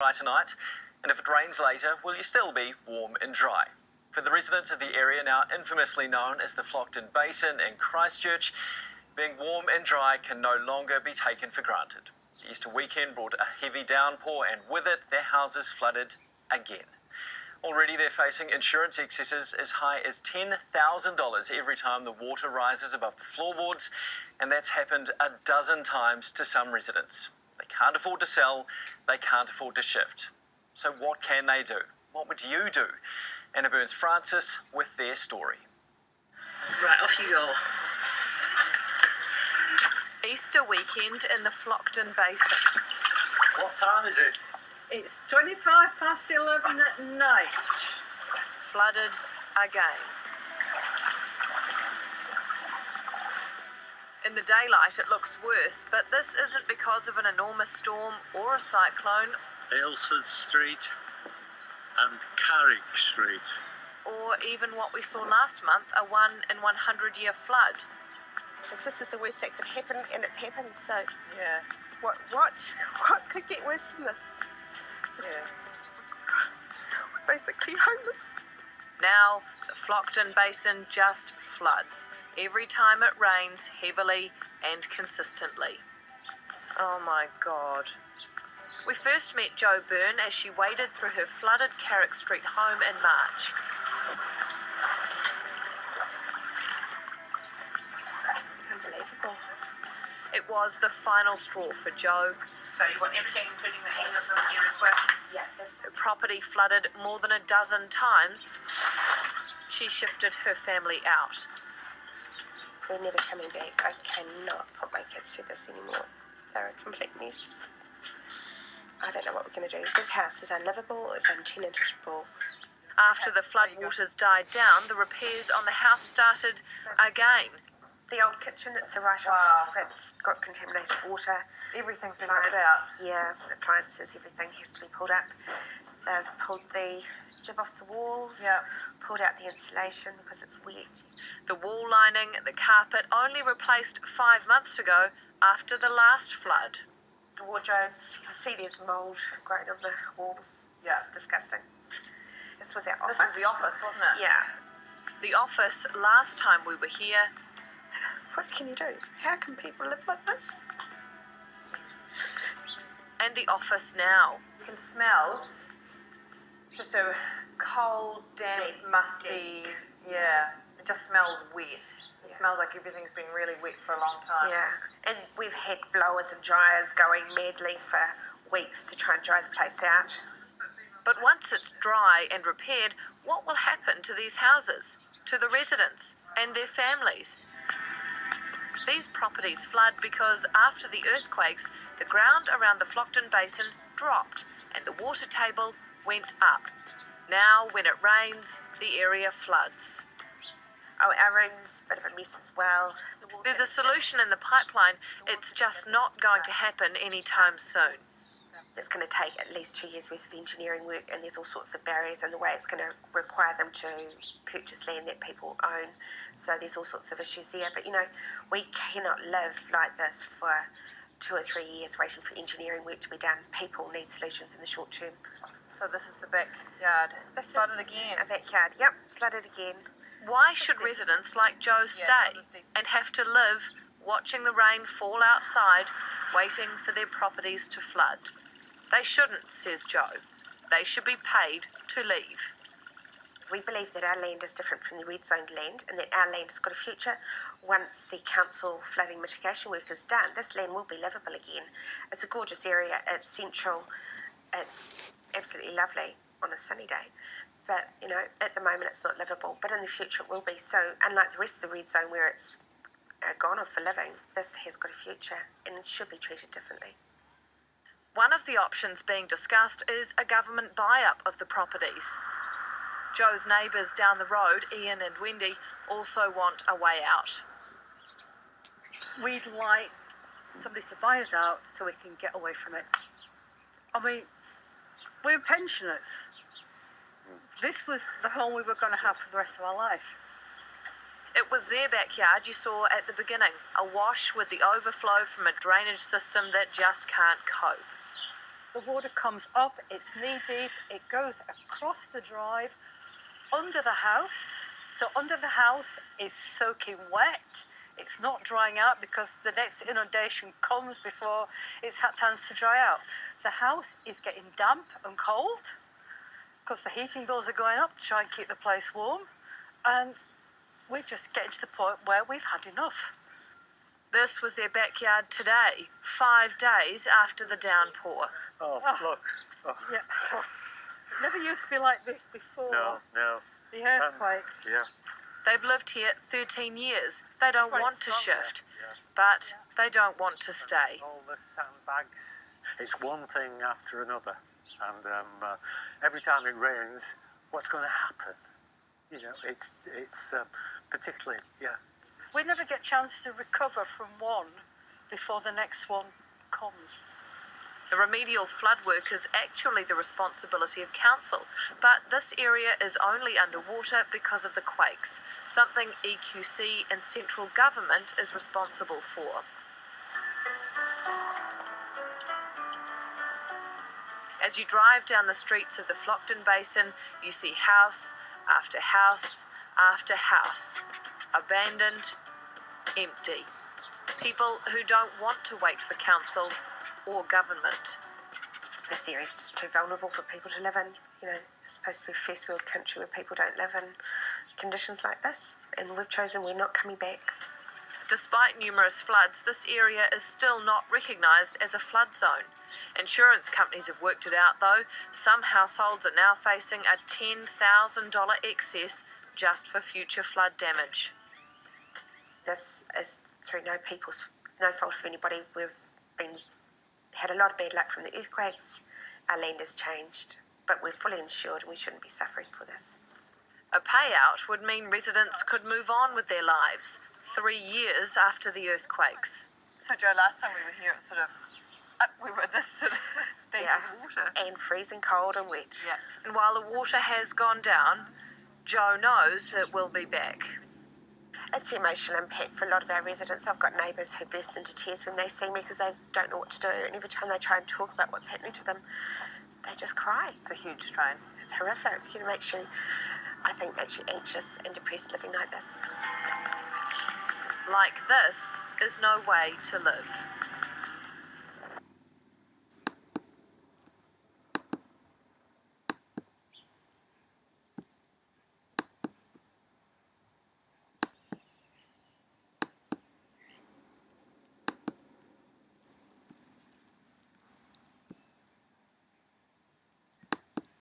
dry tonight, and if it rains later, will you still be warm and dry? For the residents of the area now infamously known as the Flockton Basin in Christchurch, being warm and dry can no longer be taken for granted. The Easter weekend brought a heavy downpour, and with it, their houses flooded again. Already they're facing insurance excesses as high as $10,000 every time the water rises above the floorboards, and that's happened a dozen times to some residents. They can't afford to sell, they can't afford to shift. So what can they do? What would you do? Anna Burns-Francis with their story. Right, off you go. Easter weekend in the Flockton Basin. What time is it? It's 11:25 at night. Flooded again. In the daylight it looks worse, but this isn't because of an enormous storm or a cyclone Aylesford Street and Carrick Street. or even what we saw last month, a 1 in 100-year flood. This is the worst that could happen, and it's happened. So, Yeah. what could get worse than this? We're basically homeless. Now the Flockton Basin just floods every time it rains heavily and consistently. Oh my God. We first met Jo Byrne as she waded through her flooded Carrick Street home in March. Unbelievable. It was the final straw for Jo. So you want everything, including the hangers in here as well? Yeah, Her property flooded more than a dozen times. She shifted her family out. we're never coming back. I cannot put my kids through this anymore. They're a complete mess. I don't know what we're going to do. This house is unlivable. It's untenantable. After the floodwaters died down, the repairs on the house started again. The old kitchen, it's a write-off. Wow. It's got contaminated water. Everything's been Appliances- ripped out. Yeah, appliances, everything has to be pulled up. They've pulled the jib off the walls. Yeah. Pulled out the insulation because it's wet. The wall lining, the carpet, only replaced 5 months ago after the last flood. The wardrobes, you can see there's mould growing on the walls. Yeah. It's disgusting. This was our office. This was the office, wasn't it? Yeah. The office, last time we were here, What can you do? How can people live like this? and the office now. You can smell it's just a cold, damp, musty, yeah, it just smells wet. It smells like everything's been really wet for a long time. Yeah. And we've had blowers and dryers going madly for weeks to try and dry the place out. But once it's dry and repaired, what will happen to these houses, to the residents and their families? These properties flood because after the earthquakes, the ground around the Flockton Basin dropped and the water table went up. Now, when it rains, the area floods. Oh, our room's a bit of a mess as well. There's a solution in the pipeline. It's just not going to happen anytime soon. It's going to take at least 2 years worth of engineering work, and there's all sorts of barriers in the way. It's going to require them to purchase land that people own. So there's all sorts of issues there. But, we cannot live like this for 2 or 3 years waiting for engineering work to be done. People need solutions in the short term. So this is the backyard. This Flooded is again. a backyard. Yep, flooded again. Why should residents like Jo stay and have to live watching the rain fall outside, waiting for their properties to flood? They shouldn't, says Jo. They should be paid to leave. We believe that our land is different from the red zoned land, and that our land has got a future. Once the council flooding mitigation work is done, this land will be livable again. It's a gorgeous area. It's central. It's absolutely lovely on a sunny day. But, at the moment it's not livable. But in the future it will be. So, unlike the rest of the red zone where it's gone off for living, this has got a future and it should be treated differently. One of the options being discussed is a government buy-up of the properties. Jo's neighbours down the road, Ian and Wendy, also want a way out. We'd like somebody to buy us out so we can get away from it. I mean, we're pensioners. This was the home we were going to have for the rest of our life. It was their backyard you saw at the beginning, awash with the overflow from a drainage system that just can't cope. The water comes up, it's knee deep, it goes across the drive, under the house. So under the house is soaking wet. It's not drying out because the next inundation comes before it's had chance to dry out. The house is getting damp and cold because the heating bills are going up to try and keep the place warm. And we're just getting to the point where we've had enough. This was their backyard today, 5 days after the downpour. Oh, look. Oh, Yeah. It never used to be like this before no. the earthquakes. Yeah. They've lived here 13 years. They don't Right, want to stronger. shift, but they don't want to stay. All the sandbags. It's one thing after another. And every time it rains, what's going to happen? You know, it's particularly, We never get a chance to recover from one before the next one comes. The remedial flood work is actually the responsibility of council, but this area is only underwater because of the quakes, something EQC and central government is responsible for. As you drive down the streets of the Flockton Basin, you see house after house after house, abandoned, empty. People who don't want to wait for council or government. This area is just too vulnerable for people to live in. You know, it's supposed to be a first world country where people don't live in conditions like this, and we've chosen we're not coming back. Despite numerous floods, this area is still not recognised as a flood zone. Insurance companies have worked it out though. Some households are now facing a $10,000 excess just for future flood damage. This is through no fault of anybody. We've had a lot of bad luck from the earthquakes. Our land has changed, but we're fully insured and we shouldn't be suffering for this. A payout would mean residents could move on with their lives 3 years after the earthquakes. So Joe, last time we were here, it sort of, we were this sort of state of water. And freezing cold and wet. Yeah. And while the water has gone down, Joe knows it will be back. It's the emotional impact for a lot of our residents. I've got neighbours who burst into tears when they see me because they don't know what to do, and every time they try and talk about what's happening to them, they just cry. It's a huge strain. It's horrific. You know, I think makes you anxious and depressed living like this. Like this is no way to live.